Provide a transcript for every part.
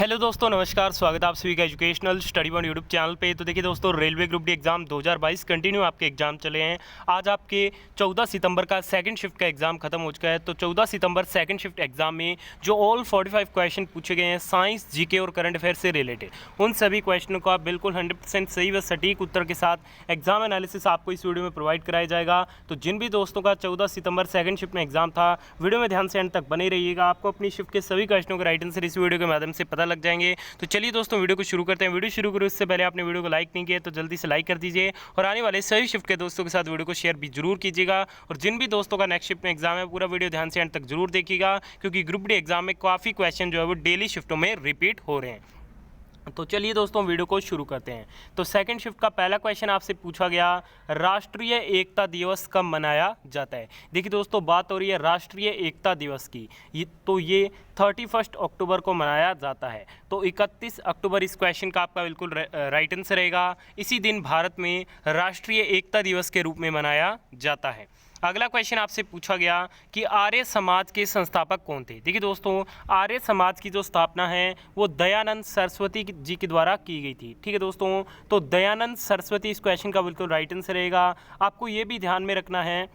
Hello दोस्तों, नमस्कार। स्वागत है आप सभी का educational study one YouTube channel पे। तो देखिए दोस्तों, railway group D exam 2022 continue आपके एग्ज़ाम चले हैं। आज आपके 14 सितंबर का सेकंड शिफ्ट का एग्ज़ाम खत्म हो चुका है। तो 14 सितंबर सेकंड शिफ्ट एग्ज़ाम में जो ऑल 45 क्वेश्चन पूछे गए हैं साइंस, जीके और करंट अफेयर से रिलेटेड, उन सभी क्वेश्चनों को आप बिल्कुल 100% सही व सटीक उत्तर के साथ एग्जाम एनालिसिस आपको इस वीडियो में प्रोवाइड कराया जाएगा। तो जिन भी दोस्तों का 14 सितंबर सेकंड शिफ्ट में एग्जाम था, वीडियो में ध्यान से एंड तक बने रहिएगा। आपको अपनी शिफ्ट के सभी क्वेश्चनों के राइट आंसर इस वीडियो के माध्यम से पता लग जाएंगे। तो चलिए दोस्तों, वीडियो को शुरू करते हैं। वीडियो शुरू करो उससे पहले आपने वीडियो को लाइक नहीं किया तो जल्दी से लाइक कर दीजिए और आने वाले सभी शिफ्ट के दोस्तों के साथ वीडियो को शेयर भी जरूर कीजिएगा। और जिन भी दोस्तों का नेक्स्ट शिफ्ट में एग्जाम है, पूरा वीडियो ध्यान से एंड तक जरूर देखिएगा, क्योंकि ग्रुप डी एग्जाम में काफ़ी क्वेश्चन जो है वो डेली शिफ्टों में रिपीट हो रहे हैं। तो चलिए दोस्तों, वीडियो को शुरू करते हैं। तो सेकंड शिफ्ट का पहला क्वेश्चन आपसे पूछा गया, राष्ट्रीय एकता दिवस कब मनाया जाता है। देखिए दोस्तों, बात हो रही है राष्ट्रीय एकता दिवस की। ये 31 अक्टूबर को मनाया जाता है। तो 31 अक्टूबर इस क्वेश्चन का आपका बिल्कुल राइट आंसर रहेगा। इसी दिन भारत में राष्ट्रीय एकता दिवस के रूप में मनाया जाता है। अगला क्वेश्चन आपसे पूछा गया कि आर्य समाज के संस्थापक कौन थे। देखिए दोस्तों, आर्य समाज की जो स्थापना है वो दयानंद सरस्वती जी के द्वारा की गई थी। ठीक है दोस्तों, तो दयानंद सरस्वती इस क्वेश्चन का बिल्कुल राइट आंसर रहेगा। आपको ये भी ध्यान में रखना है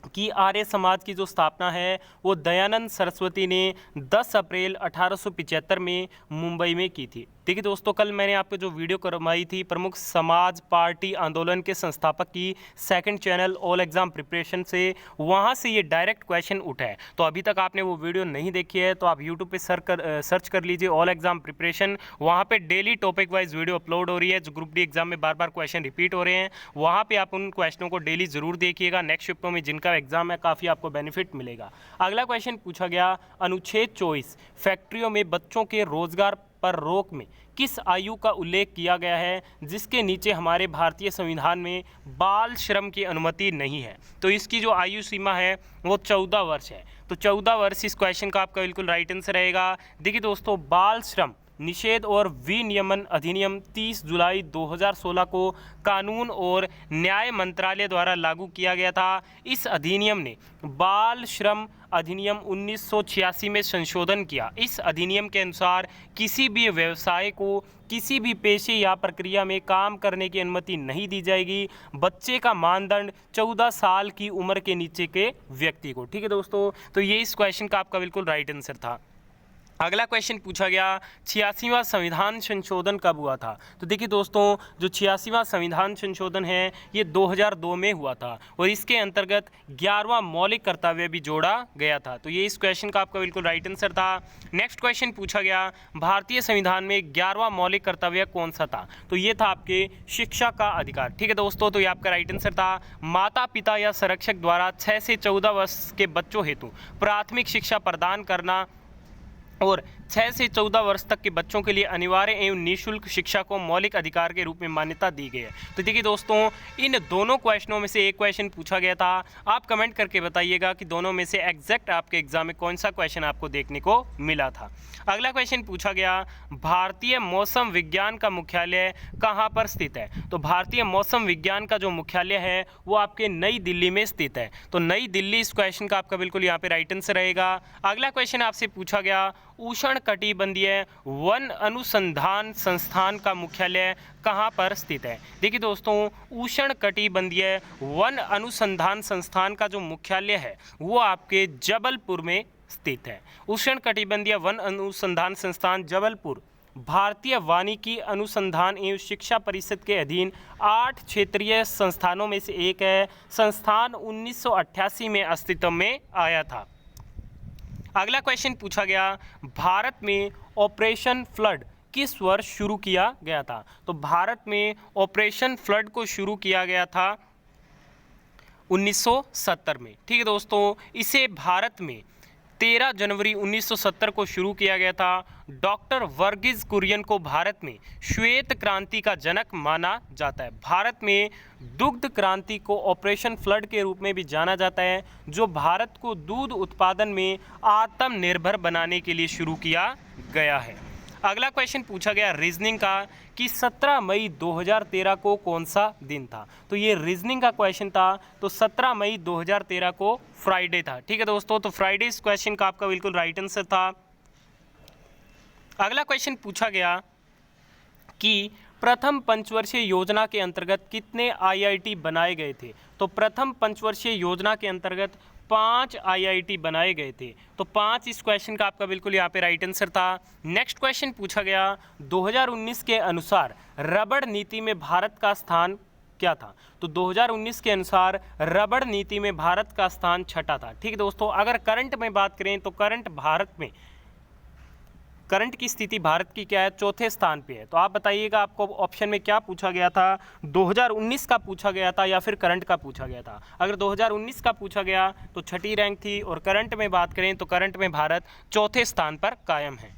कि आर्य समाज की जो स्थापना है वो दयानंद सरस्वती ने 10 अप्रैल 1875 में मुंबई में की थी। देखिए दोस्तों, कल मैंने आपको जो वीडियो करवाई थी प्रमुख समाज पार्टी आंदोलन के संस्थापक की, second channel all exam preparation से, वहाँ से ये डायरेक्ट क्वेश्चन उठा है। तो अभी तक आपने वो वीडियो नहीं देखी है तो आप यूट्यूब पे सर्च कर लीजिए ऑल एग्जाम प्रिपरेशन। वहाँ पे daily topic wise video upload हो रही है। जो ग्रुप डी एग्जाम में बार बार क्वेश्चन रिपीट हो रहे हैं, वहाँ पर आप उन क्वेश्चनों को डेली ज़रूर देखिएगा। नेक्स्ट शिफ्टों में जिनका एग्जाम है काफ़ी आपको बेनिफिट मिलेगा। अगला क्वेश्चन पूछा गया, अनुच्छेद 24 फैक्ट्रियों में बच्चों के रोजगार पर रोक में किस आयु का उल्लेख किया गया है, जिसके नीचे हमारे भारतीय संविधान में बाल श्रम की अनुमति नहीं है। तो इसकी जो आयु सीमा है वो 14 वर्ष है। तो 14 वर्ष इस क्वेश्चन का आपका बिल्कुल राइट आंसर रहेगा। देखिए दोस्तों, बाल श्रम निषेध और विनियमन अधिनियम 30 जुलाई 2016 को कानून और न्याय मंत्रालय द्वारा लागू किया गया था। इस अधिनियम ने बाल श्रम अधिनियम 1986 में संशोधन किया। इस अधिनियम के अनुसार किसी भी व्यवसाय को किसी भी पेशे या प्रक्रिया में काम करने की अनुमति नहीं दी जाएगी। बच्चे का मानदंड 14 साल की उम्र के नीचे के व्यक्ति को। ठीक है दोस्तों, तो ये इस क्वेश्चन का आपका बिल्कुल राइट आंसर था। अगला क्वेश्चन पूछा गया, 86वां संविधान संशोधन कब हुआ था। तो देखिए दोस्तों, जो 86वां संविधान संशोधन है ये 2002 में हुआ था और इसके अंतर्गत 11वां मौलिक कर्तव्य भी जोड़ा गया था। तो ये इस क्वेश्चन का आपका बिल्कुल राइट आंसर था। नेक्स्ट क्वेश्चन पूछा गया, भारतीय संविधान में 11वां मौलिक कर्तव्य कौन सा था। तो ये था आपके शिक्षा का अधिकार। ठीक है दोस्तों, तो ये आपका राइट आंसर था। माता पिता या संरक्षक द्वारा 6 से 14 वर्ष के बच्चों हेतु प्राथमिक शिक्षा प्रदान करना और 6 से 14 वर्ष तक के बच्चों के लिए अनिवार्य एवं निःशुल्क शिक्षा को मौलिक अधिकार के रूप में मान्यता दी गई है। तो देखिए दोस्तों, इन दोनों क्वेश्चनों में से एक क्वेश्चन पूछा गया था। आप कमेंट करके बताइएगा कि दोनों में से एग्जैक्ट आपके एग्जाम में कौन सा क्वेश्चन आपको देखने को मिला था। अगला क्वेश्चन पूछा गया, भारतीय मौसम विज्ञान का मुख्यालय कहाँ पर स्थित है। तो भारतीय मौसम विज्ञान का जो मुख्यालय है वो आपके नई दिल्ली में स्थित है। तो नई दिल्ली इस क्वेश्चन का आपका बिल्कुल यहाँ पे राइट आंसर रहेगा। अगला क्वेश्चन आपसे पूछा गया, उष्णकटिबंधीय वन अनुसंधान संस्थान का मुख्यालय कहाँ पर स्थित है। देखिए दोस्तों, उष्णकटिबंधीय वन अनुसंधान संस्थान का जो मुख्यालय है वो आपके जबलपुर में स्थित है। उष्णकटिबंधीय वन अनुसंधान संस्थान जबलपुर भारतीय वानिकी अनुसंधान एवं शिक्षा परिषद के अधीन 8 क्षेत्रीय संस्थानों में से एक है। संस्थान 1988 में अस्तित्व में आया था। अगला क्वेश्चन पूछा गया, भारत में ऑपरेशन फ्लड किस वर्ष शुरू किया गया था। तो भारत में ऑपरेशन फ्लड को शुरू किया गया था 1970 में। ठीक है दोस्तों, इसे भारत में 13 जनवरी 1970 को शुरू किया गया था। डॉक्टर वर्गीज कुरियन को भारत में श्वेत क्रांति का जनक माना जाता है। भारत में दुग्ध क्रांति को ऑपरेशन फ्लड के रूप में भी जाना जाता है, जो भारत को दूध उत्पादन में आत्मनिर्भर बनाने के लिए शुरू किया गया है। अगला क्वेश्चन पूछा गया रीजनिंग का कि 17 मई 2013 को कौन सा दिन था। तो ये रीजनिंग का क्वेश्चन था। तो 17 मई 2013 को फ्राइडे था। ठीक है दोस्तों, तो फ्राइडे इस क्वेश्चन का आपका बिल्कुल राइट आंसर था। अगला क्वेश्चन पूछा गया कि प्रथम पंचवर्षीय योजना के अंतर्गत कितने आईआईटी बनाए गए थे। तो प्रथम पंचवर्षीय योजना के अंतर्गत 5 आईआईटी बनाए गए थे। तो 5 इस क्वेश्चन का आपका बिल्कुल यहाँ पे राइट आंसर था। नेक्स्ट क्वेश्चन पूछा गया 2019 के अनुसार रबड़ नीति में भारत का स्थान क्या था। तो 2019 के अनुसार रबड़ नीति में भारत का स्थान 6ठा था। ठीक है दोस्तों, अगर करंट में बात करें तो करंट की स्थिति भारत की क्या है, 4थे स्थान पे है। तो आप बताइएगा आपको ऑप्शन में क्या पूछा गया था, 2019 का पूछा गया था या फिर करंट का पूछा गया था। अगर 2019 का पूछा गया तो 6ठी रैंक थी, और करंट में बात करें तो करंट में भारत 4थे स्थान पर कायम है।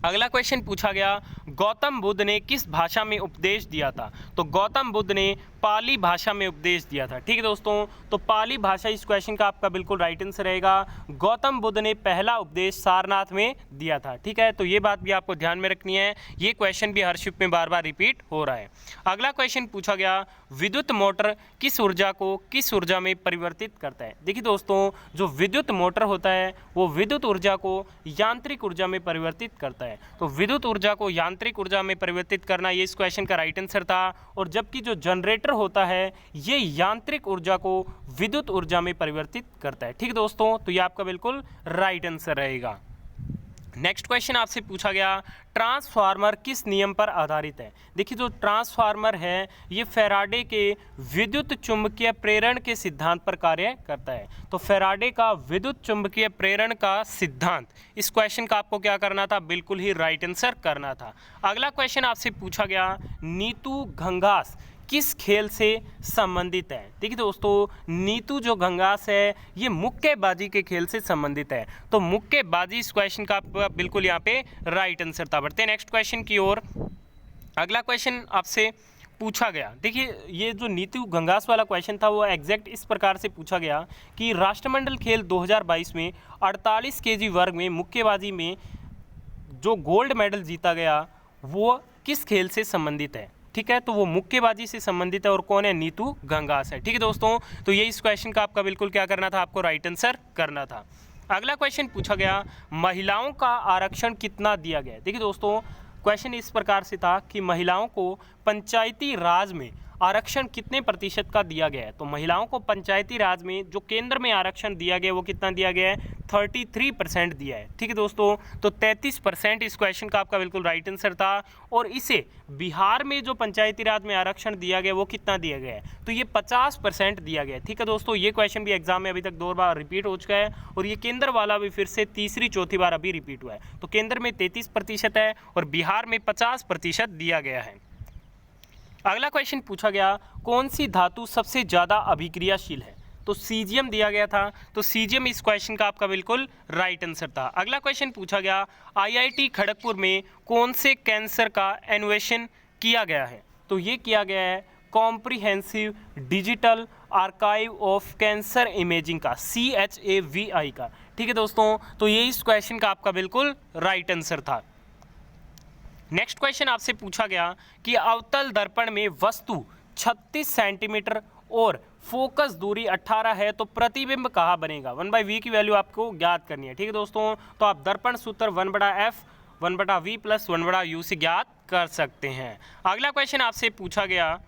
अगला क्वेश्चन पूछा गया गौतम बुद्ध ने किस भाषा में उपदेश दिया था। तो गौतम बुद्ध ने पाली भाषा में उपदेश दिया था। ठीक है दोस्तों, तो पाली भाषा इस क्वेश्चन का आपका बिल्कुल राइट आंसर रहेगा। गौतम बुद्ध ने पहला उपदेश सारनाथ में दिया था। ठीक है, तो ये बात भी आपको ध्यान में रखनी है, ये क्वेश्चन भी हर शिफ्ट में बार बार रिपीट हो रहा है। अगला क्वेश्चन पूछा गया विद्युत मोटर किस ऊर्जा को किस ऊर्जा में परिवर्तित करता है। देखिए दोस्तों, जो विद्युत मोटर होता है वो विद्युत ऊर्जा को यांत्रिक ऊर्जा में परिवर्तित करता है। तो विद्युत ऊर्जा को यांत्रिक ऊर्जा में परिवर्तित करना ये इस क्वेश्चन का राइट आंसर था। और जबकि जो जनरेटर होता है ये यांत्रिक ऊर्जा को विद्युत ऊर्जा में परिवर्तित करता है। ठीक है दोस्तों, तो ये आपका बिल्कुल राइट आंसर रहेगा। नेक्स्ट क्वेश्चन आपसे पूछा गया ट्रांसफार्मर किस नियम पर आधारित है। देखिए, जो ट्रांसफार्मर है ये फैराडे के विद्युत चुंबकीय प्रेरण के सिद्धांत पर कार्य करता है। तो फैराडे का विद्युत चुंबकीय प्रेरण का सिद्धांत, इस क्वेश्चन का आपको क्या करना था, बिल्कुल ही राइट आंसर करना था। अगला क्वेश्चन आपसे पूछा गया नीतू घंघास किस खेल से संबंधित है। देखिए दोस्तों, नीतू जो घंघास है ये मुक्केबाजी के खेल से संबंधित है। तो मुक्केबाजी इस क्वेश्चन का बिल्कुल यहाँ पे राइट आंसर था। बढ़ते हैं नेक्स्ट क्वेश्चन की ओर। अगला क्वेश्चन आपसे पूछा गया, देखिए ये जो नीतू घंघास वाला क्वेश्चन था वो एग्जैक्ट इस प्रकार से पूछा गया कि राष्ट्रमंडल खेल 2022 में 48 kg वर्ग में मुक्केबाजी में जो गोल्ड मेडल जीता गया वो किस खेल से संबंधित है। ठीक है, तो वो मुक्केबाजी से संबंधित है, और कौन है, नीतू घंघास है। ठीक है दोस्तों, तो ये इस क्वेश्चन का आपका बिल्कुल क्या करना था, आपको राइट आंसर करना था। अगला क्वेश्चन पूछा गया महिलाओं का आरक्षण कितना दिया गया है। देखिए दोस्तों, क्वेश्चन इस प्रकार से था कि महिलाओं को पंचायती राज में आरक्षण कितने प्रतिशत का दिया गया है। तो महिलाओं को पंचायती राज में जो केंद्र में आरक्षण दिया गया वो कितना दिया गया है, 33% दिया है। ठीक है दोस्तों, तो 33% इस क्वेश्चन का आपका बिल्कुल राइट आंसर था। और इसे बिहार में जो पंचायती राज में आरक्षण दिया गया वो कितना दिया गया है, तो ये 50% दिया गया है। ठीक है दोस्तों, ये क्वेश्चन भी एग्जाम में अभी तक 2 बार रिपीट हो चुका है, और ये केंद्र वाला भी फिर से तीसरी चौथी बार अभी रिपीट हुआ है। तो केंद्र में 33% है और बिहार में 50% दिया गया है। अगला क्वेश्चन पूछा गया कौन सी धातु सबसे ज़्यादा अभिक्रियाशील है। तो सीजियम दिया गया था, तो सीजियम इस क्वेश्चन का आपका बिल्कुल राइट आंसर था। अगला क्वेश्चन पूछा गया आईआईटी खड़गपुर में कौन से कैंसर का अन्वेषण किया गया है। तो ये किया गया है comprehensive digital archive of cancer imaging का, CHAVI का। ठीक है दोस्तों, तो ये इस क्वेश्चन का आपका बिल्कुल राइट आंसर था। नेक्स्ट क्वेश्चन आपसे पूछा गया कि अवतल दर्पण में वस्तु 36 सेंटीमीटर और फोकस दूरी 18 है तो प्रतिबिंब कहाँ बनेगा। 1/v की वैल्यू आपको ज्ञात करनी है। ठीक है दोस्तों, तो आप दर्पण सूत्र 1/f 1/v + 1/u से ज्ञात कर सकते हैं। अगला क्वेश्चन आपसे पूछा गया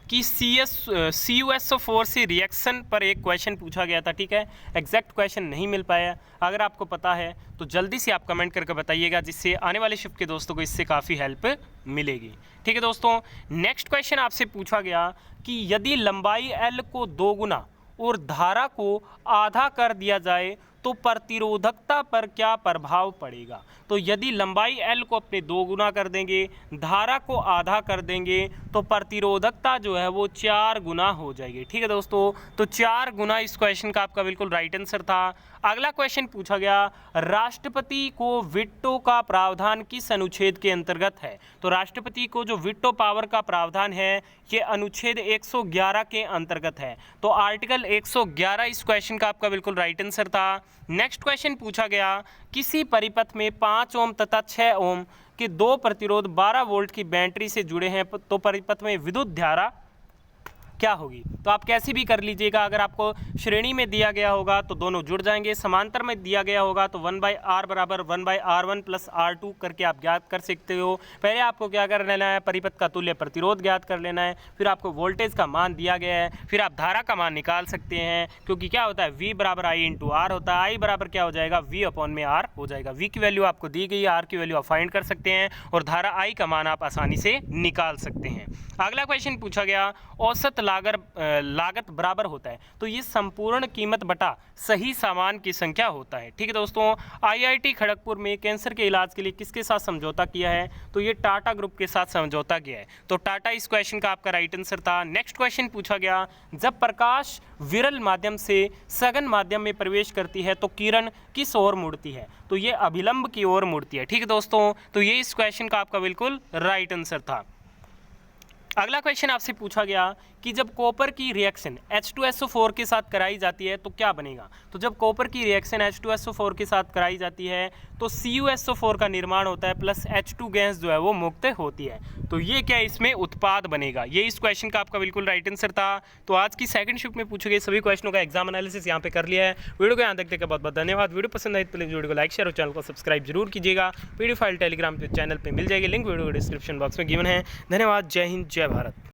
कि CuSO4 से रिएक्शन पर एक क्वेश्चन पूछा गया था। ठीक है, एग्जैक्ट क्वेश्चन नहीं मिल पाया, अगर आपको पता है तो जल्दी से आप कमेंट करके बताइएगा, जिससे आने वाले शिफ्ट के दोस्तों को इससे काफ़ी हेल्प मिलेगी। ठीक है दोस्तों, नेक्स्ट क्वेश्चन आपसे पूछा गया कि यदि लंबाई L को 2 गुना और धारा को आधा कर दिया जाए तो प्रतिरोधकता पर क्या प्रभाव पड़ेगा। तो यदि लंबाई L को अपने 2 गुना कर देंगे, धारा को आधा कर देंगे, तो प्रतिरोधकता जो है वो 4 गुना हो जाएगी। ठीक है दोस्तों, तो 4 गुना इस क्वेश्चन का आपका बिल्कुल राइट आंसर था। अगला क्वेश्चन पूछा गया राष्ट्रपति को वीटो का प्रावधान किस अनुच्छेद के अंतर्गत है। तो राष्ट्रपति को जो वीटो पावर का प्रावधान है ये अनुच्छेद 111 के अंतर्गत है। तो आर्टिकल 111 इस क्वेश्चन का आपका बिल्कुल राइट आंसर था। नेक्स्ट क्वेश्चन पूछा गया किसी परिपथ में 5 ओम तथा 6 ओम के 2 प्रतिरोध 12 वोल्ट की बैटरी से जुड़े हैं तो परिपथ में विद्युत धारा क्या होगी। तो आप कैसे भी कर लीजिएगा, अगर आपको श्रेणी में दिया गया होगा तो दोनों जुड़ जाएंगे, समांतर में दिया गया होगा तो 1/r बराबर 1/r1 प्लस r2 करके आप ज्ञात कर सकते हो। पहले आपको क्या कर लेना है, परिपथ का तुल्य प्रतिरोध ज्ञात कर लेना है, फिर आपको वोल्टेज का मान दिया गया है, फिर आप धारा का मान निकाल सकते हैं, क्योंकि क्या होता है V बराबर I इंटू आर होता है। I बराबर क्या हो जाएगा, V अपॉन में R हो जाएगा। V की वैल्यू आपको दी गई है, R की वैल्यू आप फाइंड कर सकते हैं और धारा I का मान आप आसानी से निकाल सकते हैं। अगला क्वेश्चन पूछा गया, औसत लागत बराबर होता है, तो ये संपूर्ण कीमत बटा सही सामान की संख्या होता है। ठीक है दोस्तों, IIT खड़गपुर में कैंसर के इलाज के लिए किसके साथ समझौता किया है, तो ये टाटा ग्रुप के साथ समझौता किया है। तो टाटा इस क्वेश्चन का आपका राइट आंसर था। नेक्स्ट क्वेश्चन पूछा गया, जब प्रकाश विरल माध्यम से सघन माध्यम में प्रवेश करती है तो किरण किस ओर मुड़ती है, तो ये अभिलंब की ओर मुड़ती है। ठीक है दोस्तों, तो ये इस क्वेश्चन का आपका बिल्कुल राइट आंसर था। अगला क्वेश्चन आपसे पूछा गया कि जब कॉपर की रिएक्शन H2SO4 के साथ कराई जाती है तो क्या बनेगा, तो जब कॉपर की रिएक्शन H2SO4 के साथ कराई जाती है तो CuSO4 का निर्माण होता है प्लस H2 गैस जो है वो मुक्त होती है। तो ये क्या इसमें उत्पाद बनेगा, ये इस क्वेश्चन का आपका बिल्कुल राइट आंसर था। तो आज की सेकंड शिफ्ट में पूछे गए सभी क्वेश्चनों का एग्जाम एनालिसिस यहाँ पे कर लिया है। वीडियो को यहाँ देखने के बहुत बहुत धन्यवाद। वीडियो पसंद आई तो प्लीज़ वीडियो को लाइक शेयर और चैनल को सब्सक्राइब जरूर कीजिएगा। PDF फाइल टेलीग्राम चैनल पर मिल जाएगी, लिंक वीडियो को डिस्क्रिप्शन बॉक्स में गिवन है। धन्यवाद, जय हिंद, जय भारत।